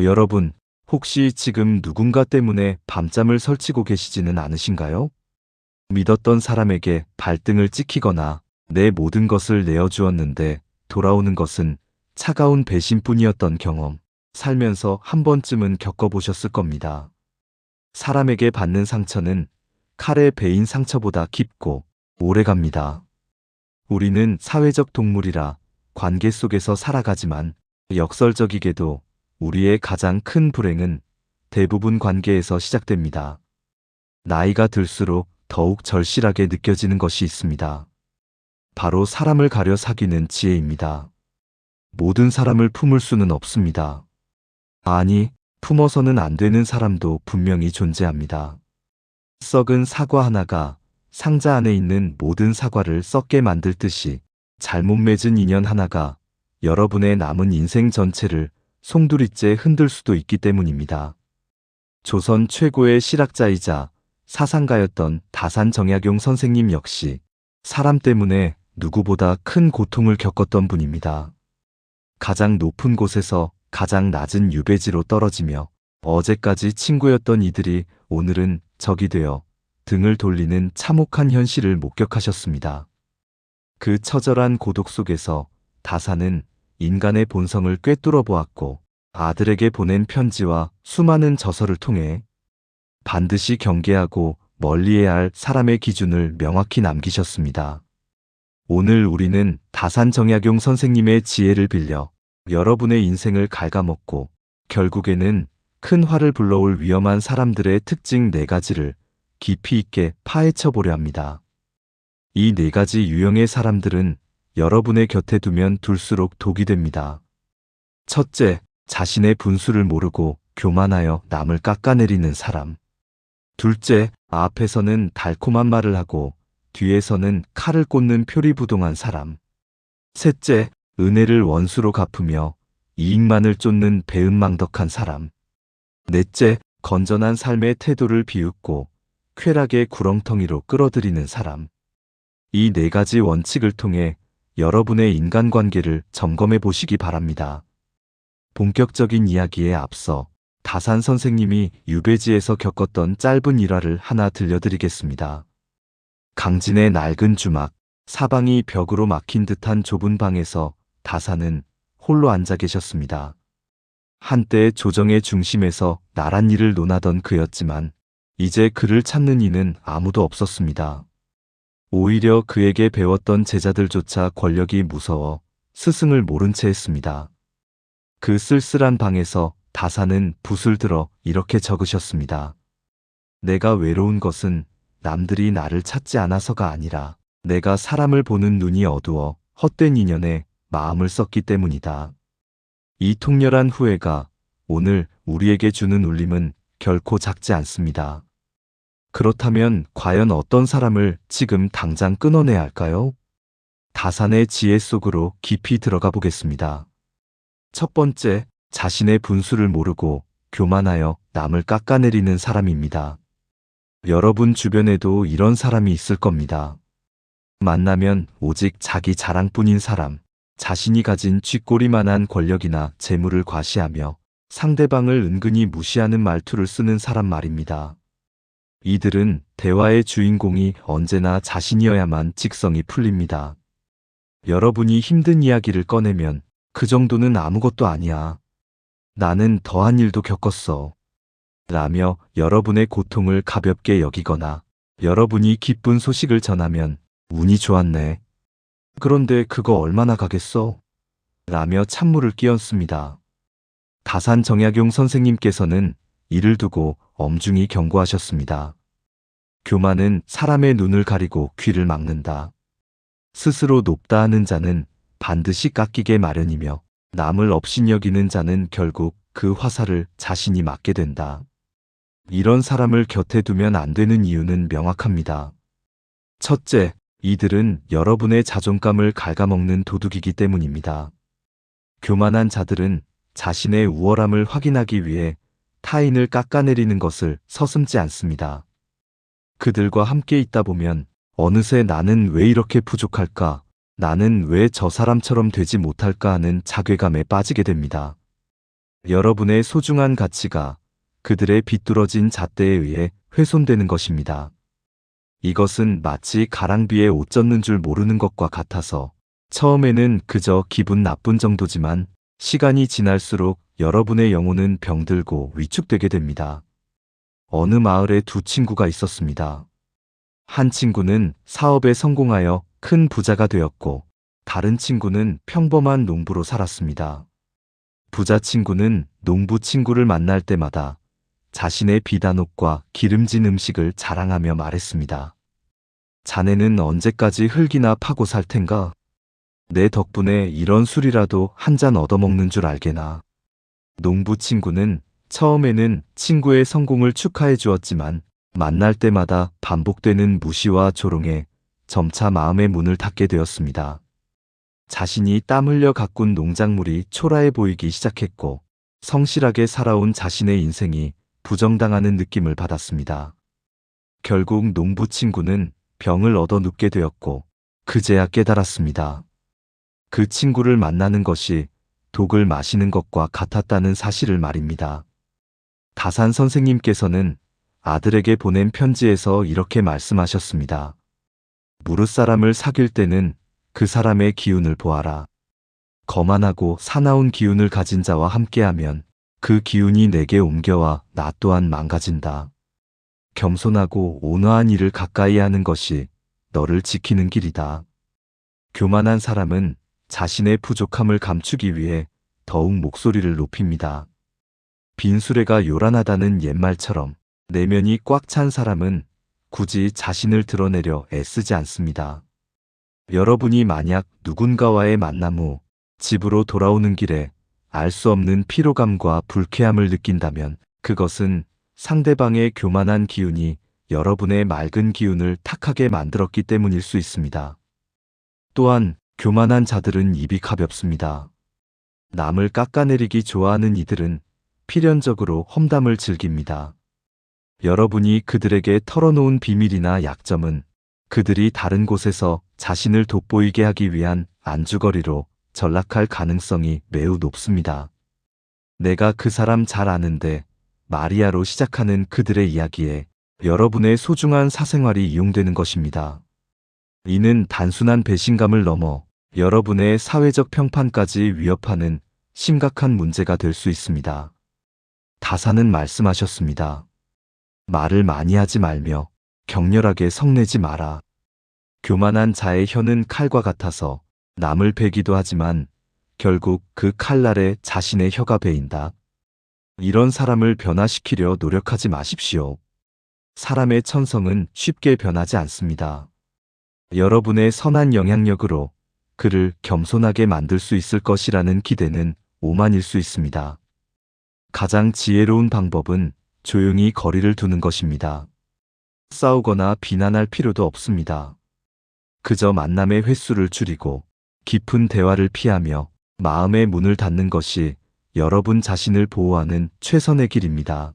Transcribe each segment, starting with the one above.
여러분, 혹시 지금 누군가 때문에 밤잠을 설치고 계시지는 않으신가요? 믿었던 사람에게 발등을 찍히거나 내 모든 것을 내어주었는데 돌아오는 것은 차가운 배신뿐이었던 경험, 살면서 한 번쯤은 겪어보셨을 겁니다. 사람에게 받는 상처는 칼에 베인 상처보다 깊고 오래갑니다. 우리는 사회적 동물이라 관계 속에서 살아가지만 역설적이게도 우리의 가장 큰 불행은 대부분 관계에서 시작됩니다. 나이가 들수록 더욱 절실하게 느껴지는 것이 있습니다. 바로 사람을 가려 사귀는 지혜입니다. 모든 사람을 품을 수는 없습니다. 아니, 품어서는 안 되는 사람도 분명히 존재합니다. 썩은 사과 하나가 상자 안에 있는 모든 사과를 썩게 만들 듯이 잘못 맺은 인연 하나가 여러분의 남은 인생 전체를 송두리째 흔들 수도 있기 때문입니다. 조선 최고의 실학자이자 사상가였던 다산 정약용 선생님 역시 사람 때문에 누구보다 큰 고통을 겪었던 분입니다. 가장 높은 곳에서 가장 낮은 유배지로 떨어지며 어제까지 친구였던 이들이 오늘은 적이 되어 등을 돌리는 참혹한 현실을 목격하셨습니다. 그 처절한 고독 속에서 다산은 인간의 본성을 꿰뚫어 보았고 아들에게 보낸 편지와 수많은 저서를 통해 반드시 경계하고 멀리해야 할 사람의 기준을 명확히 남기셨습니다. 오늘 우리는 다산 정약용 선생님의 지혜를 빌려 여러분의 인생을 갉아먹고 결국에는 큰 화를 불러올 위험한 사람들의 특징 4가지를 깊이 있게 파헤쳐 보려 합니다. 이 4가지 유형의 사람들은 여러분의 곁에 두면 둘수록 독이 됩니다. 첫째, 자신의 분수를 모르고 교만하여 남을 깎아내리는 사람. 둘째, 앞에서는 달콤한 말을 하고 뒤에서는 칼을 꽂는 표리부동한 사람. 셋째, 은혜를 원수로 갚으며 이익만을 쫓는 배은망덕한 사람. 넷째, 건전한 삶의 태도를 비웃고 쾌락의 구렁텅이로 끌어들이는 사람. 이 4가지 원칙을 통해 여러분의 인간관계를 점검해 보시기 바랍니다. 본격적인 이야기에 앞서 다산 선생님이 유배지에서 겪었던 짧은 일화를 하나 들려드리겠습니다. 강진의 낡은 주막, 사방이 벽으로 막힌 듯한 좁은 방에서 다산은 홀로 앉아 계셨습니다. 한때 조정의 중심에서 나란 일을 논하던 그였지만 이제 그를 찾는 이는 아무도 없었습니다. 오히려 그에게 배웠던 제자들조차 권력이 무서워 스승을 모른 채 했습니다. 그 쓸쓸한 방에서 다산은 붓을 들어 이렇게 적으셨습니다. 내가 외로운 것은 남들이 나를 찾지 않아서가 아니라 내가 사람을 보는 눈이 어두워 헛된 인연에 마음을 썼기 때문이다. 이 통렬한 후회가 오늘 우리에게 주는 울림은 결코 작지 않습니다. 그렇다면 과연 어떤 사람을 지금 당장 끊어내야 할까요? 다산의 지혜 속으로 깊이 들어가 보겠습니다. 첫 번째, 자신의 분수를 모르고 교만하여 남을 깎아내리는 사람입니다. 여러분 주변에도 이런 사람이 있을 겁니다. 만나면 오직 자기 자랑뿐인 사람, 자신이 가진 쥐꼬리만한 권력이나 재물을 과시하며 상대방을 은근히 무시하는 말투를 쓰는 사람 말입니다. 이들은 대화의 주인공이 언제나 자신이어야만 직성이 풀립니다. 여러분이 힘든 이야기를 꺼내면 그 정도는 아무것도 아니야. 나는 더한 일도 겪었어. 라며 여러분의 고통을 가볍게 여기거나 여러분이 기쁜 소식을 전하면 운이 좋았네. 그런데 그거 얼마나 가겠어? 라며 찬물을 끼얹습니다. 다산 정약용 선생님께서는 이를 두고 엄중히 경고하셨습니다. 교만은 사람의 눈을 가리고 귀를 막는다. 스스로 높다 하는 자는 반드시 깎이게 마련이며 남을 업신여기는 자는 결국 그 화살을 자신이 맞게 된다. 이런 사람을 곁에 두면 안 되는 이유는 명확합니다. 첫째, 이들은 여러분의 자존감을 갉아먹는 도둑이기 때문입니다. 교만한 자들은 자신의 우월함을 확인하기 위해 타인을 깎아내리는 것을 서슴지 않습니다. 그들과 함께 있다 보면 어느새 나는 왜 이렇게 부족할까? 나는 왜 저 사람처럼 되지 못할까 하는 자괴감에 빠지게 됩니다. 여러분의 소중한 가치가 그들의 비뚤어진 잣대에 의해 훼손되는 것입니다. 이것은 마치 가랑비에 옷 젖는 줄 모르는 것과 같아서 처음에는 그저 기분 나쁜 정도지만 시간이 지날수록 여러분의 영혼은 병들고 위축되게 됩니다. 어느 마을에 두 친구가 있었습니다. 한 친구는 사업에 성공하여 큰 부자가 되었고 다른 친구는 평범한 농부로 살았습니다. 부자 친구는 농부 친구를 만날 때마다 자신의 비단 옷과 기름진 음식을 자랑하며 말했습니다. 자네는 언제까지 흙이나 파고 살 텐가? 내 덕분에 이런 술이라도 한 잔 얻어먹는 줄 알게나. 농부 친구는 처음에는 친구의 성공을 축하해 주었지만 만날 때마다 반복되는 무시와 조롱에 점차 마음의 문을 닫게 되었습니다. 자신이 땀 흘려 가꾼 농작물이 초라해 보이기 시작했고 성실하게 살아온 자신의 인생이 부정당하는 느낌을 받았습니다. 결국 농부 친구는 병을 얻어 눕게 되었고 그제야 깨달았습니다. 그 친구를 만나는 것이 독을 마시는 것과 같았다는 사실을 말입니다. 다산 선생님께서는 아들에게 보낸 편지에서 이렇게 말씀하셨습니다. 무릇 사람을 사귈 때는 그 사람의 기운을 보아라. 거만하고 사나운 기운을 가진 자와 함께하면 그 기운이 내게 옮겨와 나 또한 망가진다. 겸손하고 온화한 일을 가까이 하는 것이 너를 지키는 길이다. 교만한 사람은 자신의 부족함을 감추기 위해 더욱 목소리를 높입니다. 빈수레가 요란하다는 옛말처럼 내면이 꽉 찬 사람은 굳이 자신을 드러내려 애쓰지 않습니다. 여러분이 만약 누군가와의 만남 후 집으로 돌아오는 길에 알 수 없는 피로감과 불쾌함을 느낀다면 그것은 상대방의 교만한 기운이 여러분의 맑은 기운을 탁하게 만들었기 때문일 수 있습니다. 또한 교만한 자들은 입이 가볍습니다. 남을 깎아내리기 좋아하는 이들은 필연적으로 험담을 즐깁니다. 여러분이 그들에게 털어놓은 비밀이나 약점은 그들이 다른 곳에서 자신을 돋보이게 하기 위한 안주거리로 전락할 가능성이 매우 높습니다. 내가 그 사람 잘 아는데 마리아로 시작하는 그들의 이야기에 여러분의 소중한 사생활이 이용되는 것입니다. 이는 단순한 배신감을 넘어 여러분의 사회적 평판까지 위협하는 심각한 문제가 될 수 있습니다. 다산은 말씀하셨습니다. 말을 많이 하지 말며 격렬하게 성내지 마라. 교만한 자의 혀는 칼과 같아서 남을 베기도 하지만 결국 그 칼날에 자신의 혀가 베인다. 이런 사람을 변화시키려 노력하지 마십시오. 사람의 천성은 쉽게 변하지 않습니다. 여러분의 선한 영향력으로 그를 겸손하게 만들 수 있을 것이라는 기대는 오만일 수 있습니다. 가장 지혜로운 방법은 조용히 거리를 두는 것입니다. 싸우거나 비난할 필요도 없습니다. 그저 만남의 횟수를 줄이고 깊은 대화를 피하며 마음의 문을 닫는 것이 여러분 자신을 보호하는 최선의 길입니다.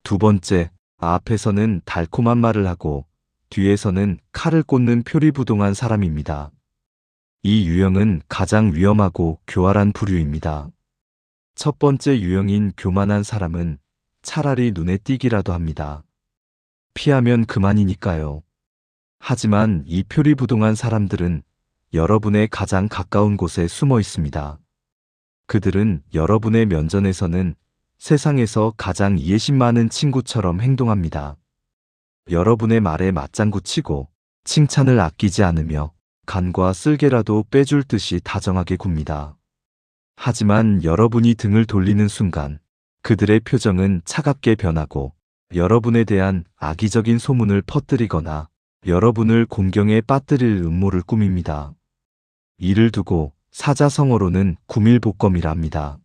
두 번째, 앞에서는 달콤한 말을 하고 뒤에서는 칼을 꽂는 표리부동한 사람입니다. 이 유형은 가장 위험하고 교활한 부류입니다. 첫 번째 유형인 교만한 사람은 차라리 눈에 띄기라도 합니다. 피하면 그만이니까요. 하지만 이 표리부동한 사람들은 여러분의 가장 가까운 곳에 숨어 있습니다. 그들은 여러분의 면전에서는 세상에서 가장 이해심 많은 친구처럼 행동합니다. 여러분의 말에 맞장구 치고 칭찬을 아끼지 않으며 간과 쓸개라도 빼줄 듯이 다정하게 굽니다. 하지만 여러분이 등을 돌리는 순간 그들의 표정은 차갑게 변하고 여러분에 대한 악의적인 소문을 퍼뜨리거나 여러분을 공경에 빠뜨릴 음모를 꾸밉니다. 이를 두고 사자성어로는 구밀복검이라 합니다.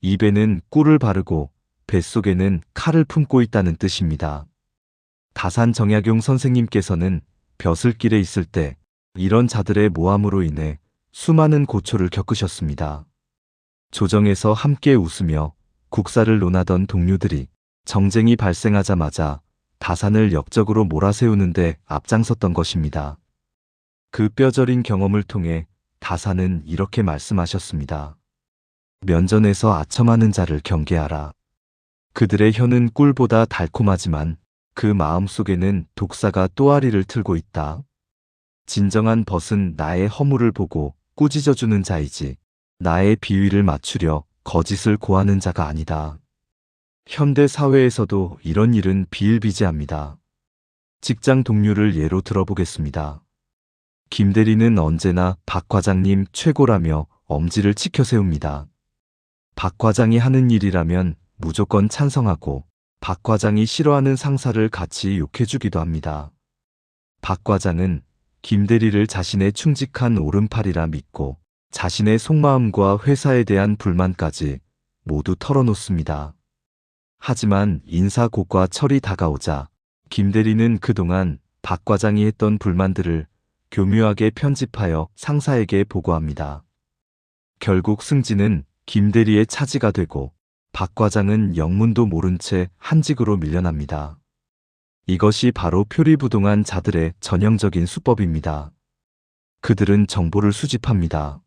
입에는 꿀을 바르고 뱃속에는 칼을 품고 있다는 뜻입니다. 다산 정약용 선생님께서는 벼슬길에 있을 때 이런 자들의 모함으로 인해 수많은 고초를 겪으셨습니다. 조정에서 함께 웃으며 국사를 논하던 동료들이 정쟁이 발생하자마자 다산을 역적으로 몰아세우는데 앞장섰던 것입니다. 그 뼈저린 경험을 통해 다산은 이렇게 말씀하셨습니다. 면전에서 아첨하는 자를 경계하라. 그들의 혀는 꿀보다 달콤하지만 그 마음속에는 독사가 또아리를 틀고 있다. 진정한 벗은 나의 허물을 보고 꾸짖어주는 자이지 나의 비위를 맞추려 거짓을 고하는 자가 아니다. 현대 사회에서도 이런 일은 비일비재합니다. 직장 동료를 예로 들어보겠습니다. 김 대리는 언제나 박 과장님 최고라며 엄지를 치켜 세웁니다. 박 과장이 하는 일이라면 무조건 찬성하고 박 과장이 싫어하는 상사를 같이 욕해주기도 합니다. 박 과장은 김 대리를 자신의 충직한 오른팔이라 믿고 자신의 속마음과 회사에 대한 불만까지 모두 털어놓습니다. 하지만 인사고과 철이 다가오자 김 대리는 그동안 박 과장이 했던 불만들을 교묘하게 편집하여 상사에게 보고합니다. 결국 승진은 김 대리의 차지가 되고 박 과장은 영문도 모른 채 한직으로 밀려납니다. 이것이 바로 표리부동한 자들의 전형적인 수법입니다. 그들은 정보를 수집합니다.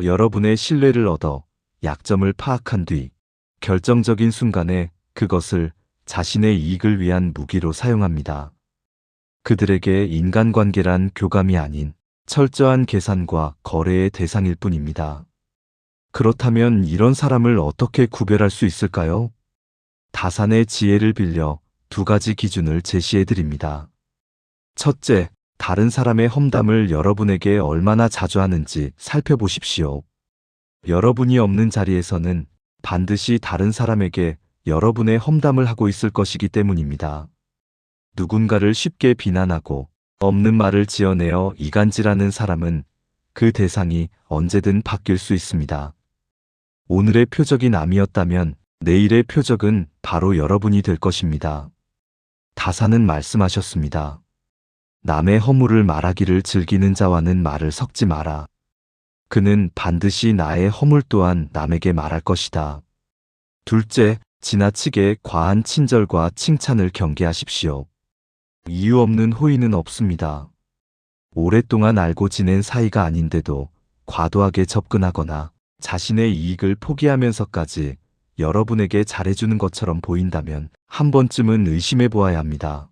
여러분의 신뢰를 얻어 약점을 파악한 뒤 결정적인 순간에 그것을 자신의 이익을 위한 무기로 사용합니다. 그들에게 인간관계란 교감이 아닌 철저한 계산과 거래의 대상일 뿐입니다. 그렇다면 이런 사람을 어떻게 구별할 수 있을까요? 다산의 지혜를 빌려 두 가지 기준을 제시해 드립니다. 첫째, 다른 사람의 험담을 여러분에게 얼마나 자주 하는지 살펴보십시오. 여러분이 없는 자리에서는 반드시 다른 사람에게 여러분의 험담을 하고 있을 것이기 때문입니다. 누군가를 쉽게 비난하고 없는 말을 지어내어 이간질하는 사람은 그 대상이 언제든 바뀔 수 있습니다. 오늘의 표적이 남이었다면 내일의 표적은 바로 여러분이 될 것입니다. 다산은 말씀하셨습니다. 남의 허물을 말하기를 즐기는 자와는 말을 섞지 마라. 그는 반드시 나의 허물 또한 남에게 말할 것이다. 둘째, 지나치게 과한 친절과 칭찬을 경계하십시오. 이유 없는 호의는 없습니다. 오랫동안 알고 지낸 사이가 아닌데도 과도하게 접근하거나 자신의 이익을 포기하면서까지 여러분에게 잘해주는 것처럼 보인다면 한 번쯤은 의심해 보아야 합니다.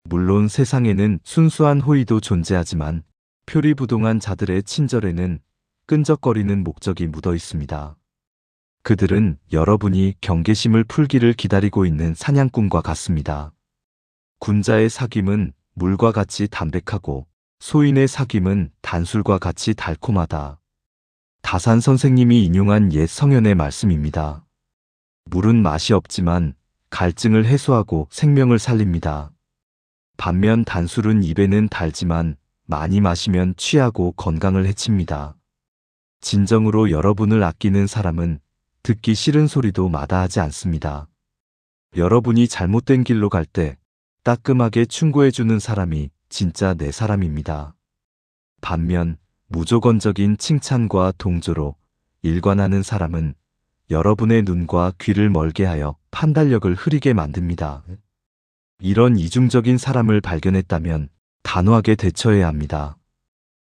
물론 세상에는 순수한 호의도 존재하지만 표리부동한 자들의 친절에는 끈적거리는 목적이 묻어 있습니다. 그들은 여러분이 경계심을 풀기를 기다리고 있는 사냥꾼과 같습니다. 군자의 사귐은 물과 같이 담백하고 소인의 사귐은 단술과 같이 달콤하다. 다산 선생님이 인용한 옛 성현의 말씀입니다. 물은 맛이 없지만 갈증을 해소하고 생명을 살립니다. 반면 단술은 입에는 달지만 많이 마시면 취하고 건강을 해칩니다. 진정으로 여러분을 아끼는 사람은 듣기 싫은 소리도 마다하지 않습니다. 여러분이 잘못된 길로 갈 때 따끔하게 충고해주는 사람이 진짜 내 사람입니다. 반면 무조건적인 칭찬과 동조로 일관하는 사람은 여러분의 눈과 귀를 멀게 하여 판단력을 흐리게 만듭니다. 이런 이중적인 사람을 발견했다면 단호하게 대처해야 합니다.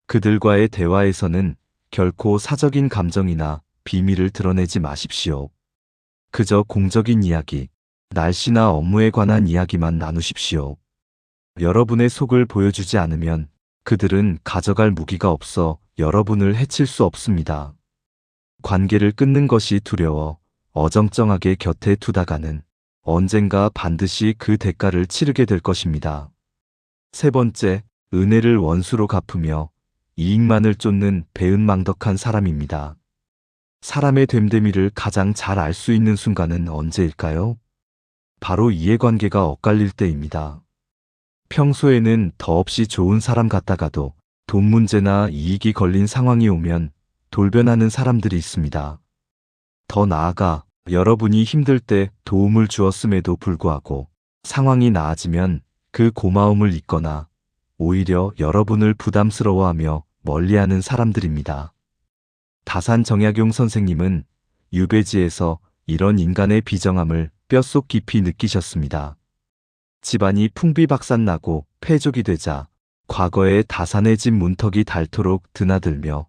그들과의 대화에서는 결코 사적인 감정이나 비밀을 드러내지 마십시오. 그저 공적인 이야기, 날씨나 업무에 관한 이야기만 나누십시오. 여러분의 속을 보여주지 않으면 그들은 가져갈 무기가 없어 여러분을 해칠 수 없습니다. 관계를 끊는 것이 두려워 어정쩡하게 곁에 두다가는 언젠가 반드시 그 대가를 치르게 될 것입니다. 세 번째, 은혜를 원수로 갚으며 이익만을 쫓는 배은망덕한 사람입니다. 사람의 됨됨이를 가장 잘 알 수 있는 순간은 언제일까요? 바로 이해관계가 엇갈릴 때입니다. 평소에는 더없이 좋은 사람 같다가도 돈 문제나 이익이 걸린 상황이 오면 돌변하는 사람들이 있습니다. 더 나아가 여러분이 힘들 때 도움을 주었음에도 불구하고 상황이 나아지면 그 고마움을 잊거나 오히려 여러분을 부담스러워하며 멀리하는 사람들입니다. 다산 정약용 선생님은 유배지에서 이런 인간의 비정함을 뼛속 깊이 느끼셨습니다. 집안이 풍비박산나고 패족이 되자 과거의 다산의 집 문턱이 닳도록 드나들며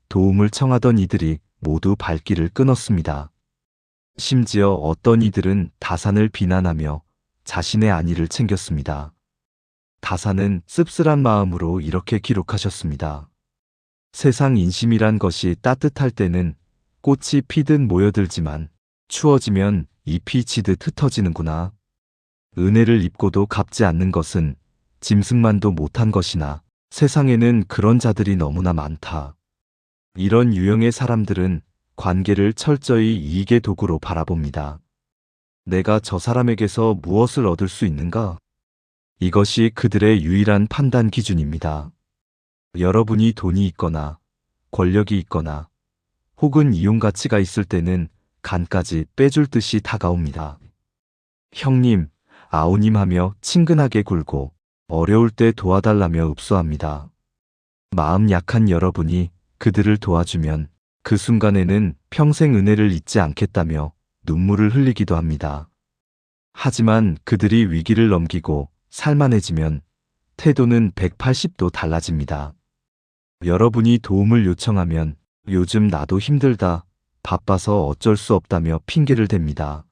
도움을 청하던 이들이 모두 발길을 끊었습니다. 심지어 어떤 이들은 다산을 비난하며 자신의 안위를 챙겼습니다. 다산은 씁쓸한 마음으로 이렇게 기록하셨습니다. 세상 인심이란 것이 따뜻할 때는 꽃이 피듯 모여들지만 추워지면 잎이 지듯 흩어지는구나. 은혜를 입고도 갚지 않는 것은 짐승만도 못한 것이나 세상에는 그런 자들이 너무나 많다. 이런 유형의 사람들은 관계를 철저히 이익의 도구로 바라봅니다. 내가 저 사람에게서 무엇을 얻을 수 있는가? 이것이 그들의 유일한 판단 기준입니다. 여러분이 돈이 있거나 권력이 있거나 혹은 이용 가치가 있을 때는 간까지 빼줄 듯이 다가옵니다. 형님, 아우님 하며 친근하게 굴고 어려울 때 도와달라며 읍소합니다. 마음 약한 여러분이 그들을 도와주면 그 순간에는 평생 은혜를 잊지 않겠다며 눈물을 흘리기도 합니다. 하지만 그들이 위기를 넘기고 살만해지면 태도는 180도 달라집니다. 여러분이 도움을 요청하면 요즘 나도 힘들다, 바빠서 어쩔 수 없다며 핑계를 댑니다.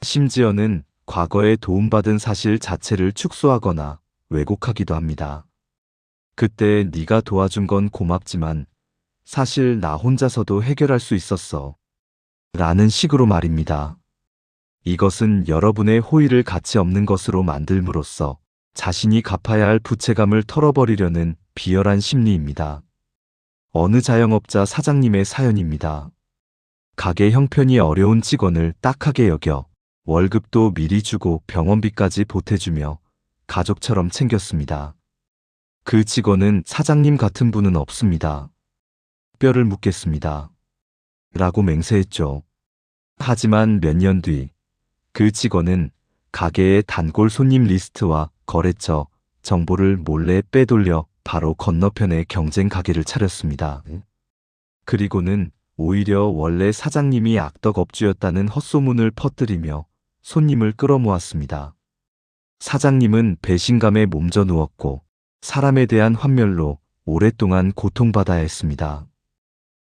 심지어는 과거에 도움받은 사실 자체를 축소하거나 왜곡하기도 합니다. 그때 네가 도와준 건 고맙지만 사실 나 혼자서도 해결할 수 있었어. 라는 식으로 말입니다. 이것은 여러분의 호의를 가치 없는 것으로 만들므로써 자신이 갚아야 할 부채감을 털어버리려는 비열한 심리입니다. 어느 자영업자 사장님의 사연입니다. 가게 형편이 어려운 직원을 딱하게 여겨 월급도 미리 주고 병원비까지 보태주며 가족처럼 챙겼습니다. 그 직원은 사장님 같은 분은 없습니다. 뼈를 묻겠습니다. 라고 맹세했죠. 하지만 몇 년 뒤 그 직원은 가게의 단골 손님 리스트와 거래처 정보를 몰래 빼돌려 바로 건너편에 경쟁 가게를 차렸습니다. 그리고는 오히려 원래 사장님이 악덕업주였다는 헛소문을 퍼뜨리며 손님을 끌어모았습니다. 사장님은 배신감에 몸져 누웠고 사람에 대한 환멸로 오랫동안 고통받아야 했습니다.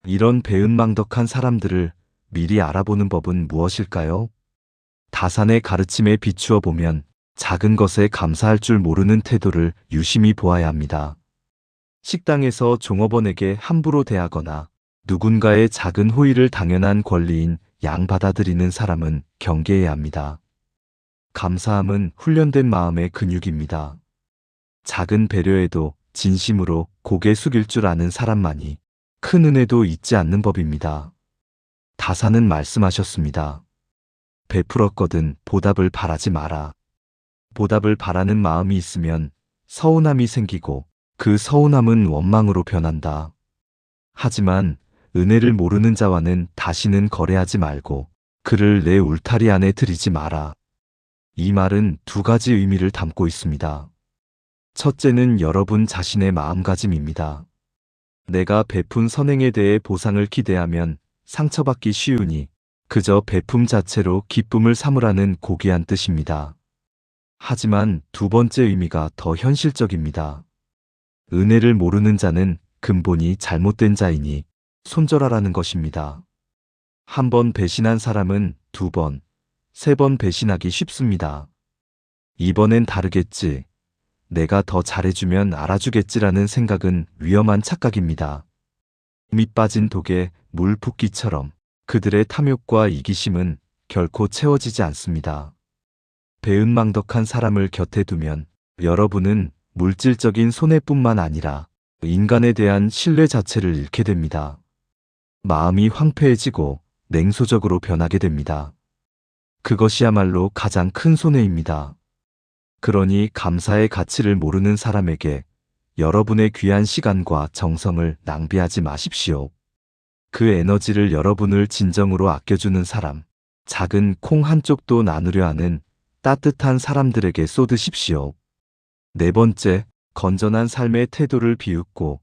이런 배은망덕한 사람들을 미리 알아보는 법은 무엇일까요? 다산의 가르침에 비추어 보면 작은 것에 감사할 줄 모르는 태도를 유심히 보아야 합니다. 식당에서 종업원에게 함부로 대하거나 누군가의 작은 호의를 당연한 권리인 양 받아들이는 사람은 경계해야 합니다. 감사함은 훈련된 마음의 근육입니다. 작은 배려에도 진심으로 고개 숙일 줄 아는 사람만이 큰 은혜도 잊지 않는 법입니다. 다산은 말씀하셨습니다. 베풀었거든 보답을 바라지 마라. 보답을 바라는 마음이 있으면 서운함이 생기고 그 서운함은 원망으로 변한다. 하지만 은혜를 모르는 자와는 다시는 거래하지 말고 그를 내 울타리 안에 들이지 마라. 이 말은 두 가지 의미를 담고 있습니다. 첫째는 여러분 자신의 마음가짐입니다. 내가 베푼 선행에 대해 보상을 기대하면 상처받기 쉬우니 그저 베품 자체로 기쁨을 삼으라는 고귀한 뜻입니다. 하지만 두 번째 의미가 더 현실적입니다. 은혜를 모르는 자는 근본이 잘못된 자이니 손절하라는 것입니다. 한 번 배신한 사람은 두 번, 세 번 배신하기 쉽습니다. 이번엔 다르겠지. 내가 더 잘해주면 알아주겠지라는 생각은 위험한 착각입니다. 밑 빠진 독에 물 붓기처럼 그들의 탐욕과 이기심은 결코 채워지지 않습니다. 배은망덕한 사람을 곁에 두면 여러분은 물질적인 손해뿐만 아니라 인간에 대한 신뢰 자체를 잃게 됩니다. 마음이 황폐해지고 냉소적으로 변하게 됩니다. 그것이야말로 가장 큰 손해입니다. 그러니 감사의 가치를 모르는 사람에게 여러분의 귀한 시간과 정성을 낭비하지 마십시오. 그 에너지를 여러분을 진정으로 아껴주는 사람, 작은 콩 한 쪽도 나누려 하는 따뜻한 사람들에게 쏟으십시오. 네 번째, 건전한 삶의 태도를 비웃고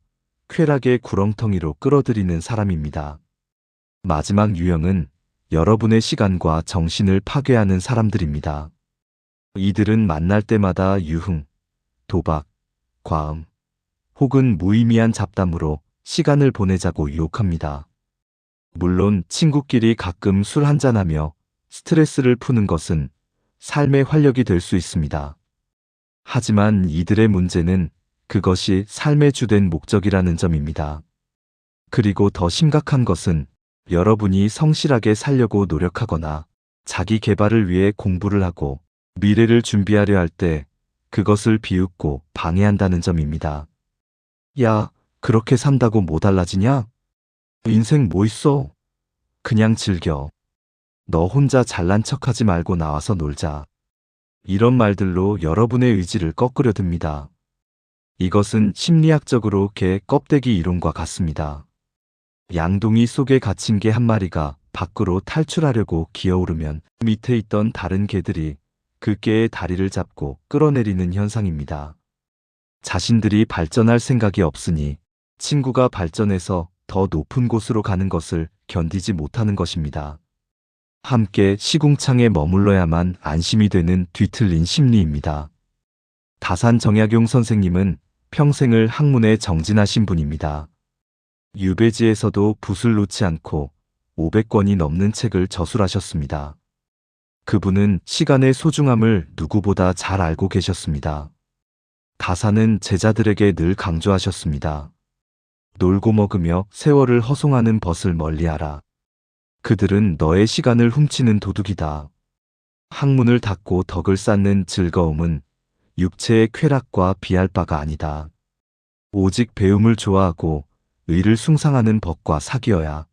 쾌락의 구렁텅이로 끌어들이는 사람입니다. 마지막 유형은 여러분의 시간과 정신을 파괴하는 사람들입니다. 이들은 만날 때마다 유흥, 도박, 과음, 혹은 무의미한 잡담으로 시간을 보내자고 유혹합니다. 물론 친구끼리 가끔 술 한잔하며 스트레스를 푸는 것은 삶의 활력이 될 수 있습니다. 하지만 이들의 문제는 그것이 삶의 주된 목적이라는 점입니다. 그리고 더 심각한 것은 여러분이 성실하게 살려고 노력하거나 자기 개발을 위해 공부를 하고 미래를 준비하려 할 때 그것을 비웃고 방해한다는 점입니다. 야, 그렇게 산다고 뭐 달라지냐? 인생 뭐 있어? 그냥 즐겨. 너 혼자 잘난 척하지 말고 나와서 놀자. 이런 말들로 여러분의 의지를 꺾으려 듭니다. 이것은 심리학적으로 개 껍데기 이론과 같습니다. 양동이 속에 갇힌 개 한 마리가 밖으로 탈출하려고 기어오르면 밑에 있던 다른 개들이 그 개의 다리를 잡고 끌어내리는 현상입니다. 자신들이 발전할 생각이 없으니 친구가 발전해서 더 높은 곳으로 가는 것을 견디지 못하는 것입니다. 함께 시궁창에 머물러야만 안심이 되는 뒤틀린 심리입니다. 다산 정약용 선생님은 평생을 학문에 정진하신 분입니다. 유배지에서도 붓을 놓지 않고 500권이 넘는 책을 저술하셨습니다. 그분은 시간의 소중함을 누구보다 잘 알고 계셨습니다. 다산은 제자들에게 늘 강조하셨습니다. 놀고 먹으며 세월을 허송하는 벗을 멀리하라. 그들은 너의 시간을 훔치는 도둑이다. 학문을 닫고 덕을 쌓는 즐거움은 육체의 쾌락과 비할 바가 아니다. 오직 배움을 좋아하고 의를 숭상하는 법과 사귀어야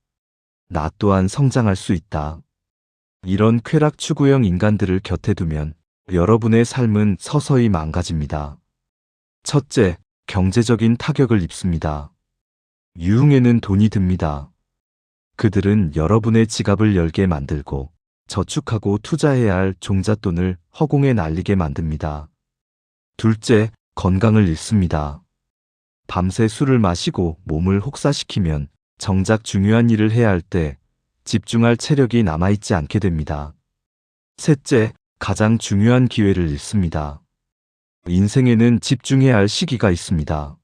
나 또한 성장할 수 있다. 이런 쾌락 추구형 인간들을 곁에 두면 여러분의 삶은 서서히 망가집니다. 첫째, 경제적인 타격을 입습니다. 유흥에는 돈이 듭니다. 그들은 여러분의 지갑을 열게 만들고 저축하고 투자해야 할 종잣돈을 허공에 날리게 만듭니다. 둘째, 건강을 잃습니다. 밤새 술을 마시고 몸을 혹사시키면 정작 중요한 일을 해야 할 때 집중할 체력이 남아있지 않게 됩니다. 셋째, 가장 중요한 기회를 잃습니다. 인생에는 집중해야 할 시기가 있습니다.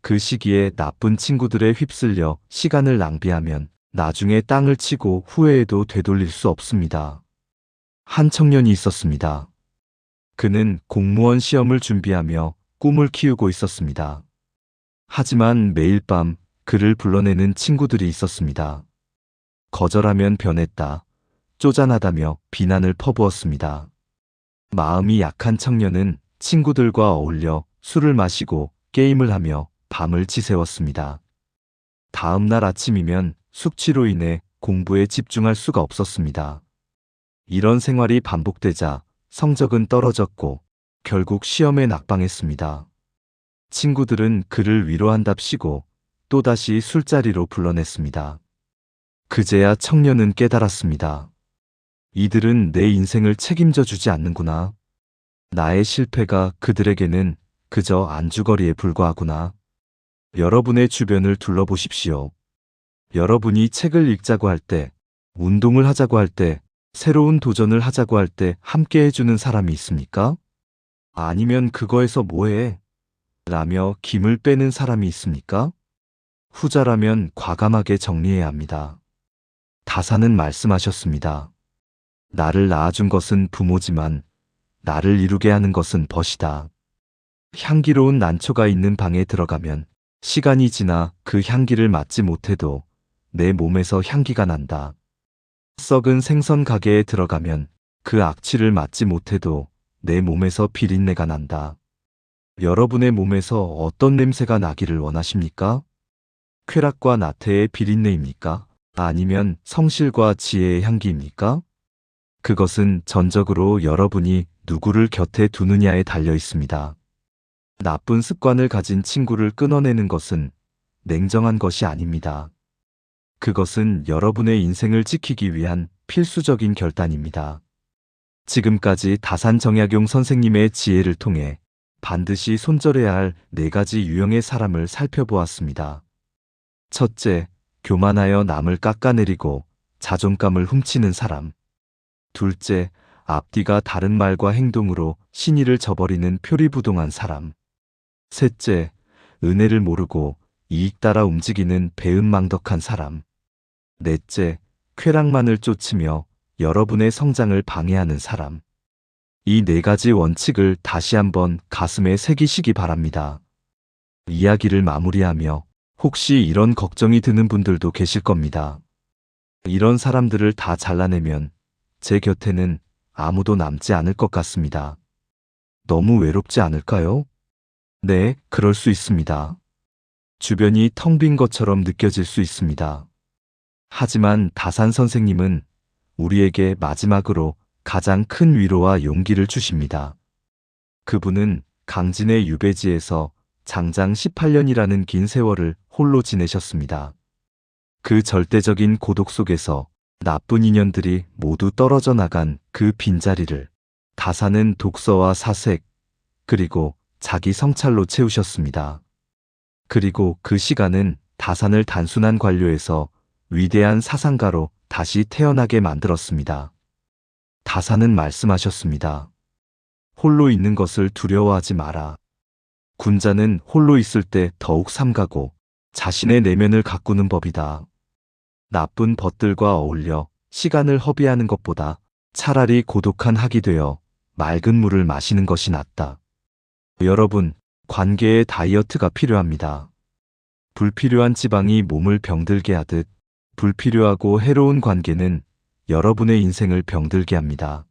그 시기에 나쁜 친구들에 휩쓸려 시간을 낭비하면 나중에 땅을 치고 후회해도 되돌릴 수 없습니다. 한 청년이 있었습니다. 그는 공무원 시험을 준비하며 꿈을 키우고 있었습니다. 하지만 매일 밤 그를 불러내는 친구들이 있었습니다. 거절하면 변했다, 쪼잔하다며 비난을 퍼부었습니다. 마음이 약한 청년은 친구들과 어울려 술을 마시고 게임을 하며 밤을 지새웠습니다. 다음 날 아침이면 숙취로 인해 공부에 집중할 수가 없었습니다. 이런 생활이 반복되자 성적은 떨어졌고 결국 시험에 낙방했습니다. 친구들은 그를 위로한답시고 또다시 술자리로 불러냈습니다. 그제야 청년은 깨달았습니다. 이들은 내 인생을 책임져 주지 않는구나. 나의 실패가 그들에게는 그저 안주거리에 불과하구나. 여러분의 주변을 둘러보십시오. 여러분이 책을 읽자고 할 때, 운동을 하자고 할 때, 새로운 도전을 하자고 할 때 함께 해주는 사람이 있습니까? 아니면 그거에서 뭐해? 라며 김을 빼는 사람이 있습니까? 후자라면 과감하게 정리해야 합니다. 다산은 말씀하셨습니다. 나를 낳아준 것은 부모지만 나를 이루게 하는 것은 벗이다. 향기로운 난초가 있는 방에 들어가면 시간이 지나 그 향기를 맡지 못해도 내 몸에서 향기가 난다. 썩은 생선 가게에 들어가면 그 악취를 맡지 못해도 내 몸에서 비린내가 난다. 여러분의 몸에서 어떤 냄새가 나기를 원하십니까? 쾌락과 나태의 비린내입니까? 아니면 성실과 지혜의 향기입니까? 그것은 전적으로 여러분이 누구를 곁에 두느냐에 달려 있습니다. 나쁜 습관을 가진 친구를 끊어내는 것은 냉정한 것이 아닙니다. 그것은 여러분의 인생을 지키기 위한 필수적인 결단입니다. 지금까지 다산정약용 선생님의 지혜를 통해 반드시 손절해야 할 4가지 유형의 사람을 살펴보았습니다. 첫째, 교만하여 남을 깎아내리고 자존감을 훔치는 사람. 둘째, 앞뒤가 다른 말과 행동으로 신의를 저버리는 표리부동한 사람. 셋째, 은혜를 모르고 이익 따라 움직이는 배은망덕한 사람. 넷째, 쾌락만을 쫓으며 여러분의 성장을 방해하는 사람. 이 네 가지 원칙을 다시 한번 가슴에 새기시기 바랍니다. 이야기를 마무리하며 혹시 이런 걱정이 드는 분들도 계실 겁니다. 이런 사람들을 다 잘라내면 제 곁에는 아무도 남지 않을 것 같습니다. 너무 외롭지 않을까요? 네, 그럴 수 있습니다. 주변이 텅 빈 것처럼 느껴질 수 있습니다. 하지만 다산 선생님은 우리에게 마지막으로 가장 큰 위로와 용기를 주십니다. 그분은 강진의 유배지에서 장장 18년이라는 긴 세월을 홀로 지내셨습니다. 그 절대적인 고독 속에서 나쁜 인연들이 모두 떨어져 나간 그 빈자리를 다산은 독서와 사색, 그리고 자기 성찰로 채우셨습니다. 그리고 그 시간은 다산을 단순한 관료에서 위대한 사상가로 다시 태어나게 만들었습니다. 다산은 말씀하셨습니다. 홀로 있는 것을 두려워하지 마라. 군자는 홀로 있을 때 더욱 삼가고 자신의 내면을 가꾸는 법이다. 나쁜 벗들과 어울려 시간을 허비하는 것보다 차라리 고독한 학이 되어 맑은 물을 마시는 것이 낫다. 여러분, 관계에 다이어트가 필요합니다. 불필요한 지방이 몸을 병들게 하듯 불필요하고 해로운 관계는 여러분의 인생을 병들게 합니다.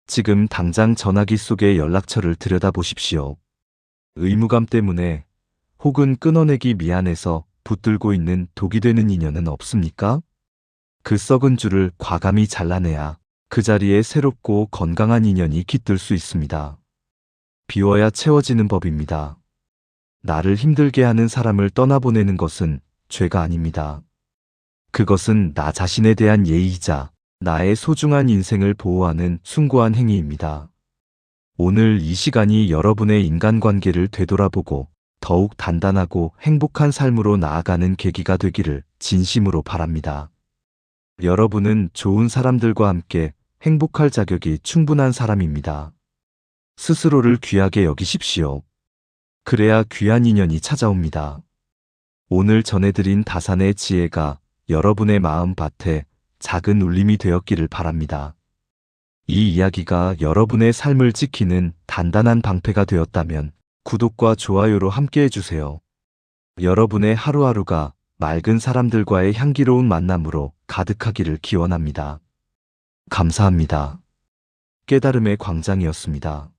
지금 당장 전화기 속의 연락처를 들여다보십시오. 의무감 때문에 혹은 끊어내기 미안해서 붙들고 있는 독이 되는 인연은 없습니까? 그 썩은 줄을 과감히 잘라내야 그 자리에 새롭고 건강한 인연이 깃들 수 있습니다. 비워야 채워지는 법입니다. 나를 힘들게 하는 사람을 떠나보내는 것은 죄가 아닙니다. 그것은 나 자신에 대한 예의이자 나의 소중한 인생을 보호하는 숭고한 행위입니다. 오늘 이 시간이 여러분의 인간관계를 되돌아보고 더욱 단단하고 행복한 삶으로 나아가는 계기가 되기를 진심으로 바랍니다. 여러분은 좋은 사람들과 함께 행복할 자격이 충분한 사람입니다. 스스로를 귀하게 여기십시오. 그래야 귀한 인연이 찾아옵니다. 오늘 전해드린 다산의 지혜가 여러분의 마음밭에 작은 울림이 되었기를 바랍니다. 이 이야기가 여러분의 삶을 지키는 단단한 방패가 되었다면 구독과 좋아요로 함께 해주세요. 여러분의 하루하루가 맑은 사람들과의 향기로운 만남으로 가득하기를 기원합니다. 감사합니다. 깨달음의 광장이었습니다.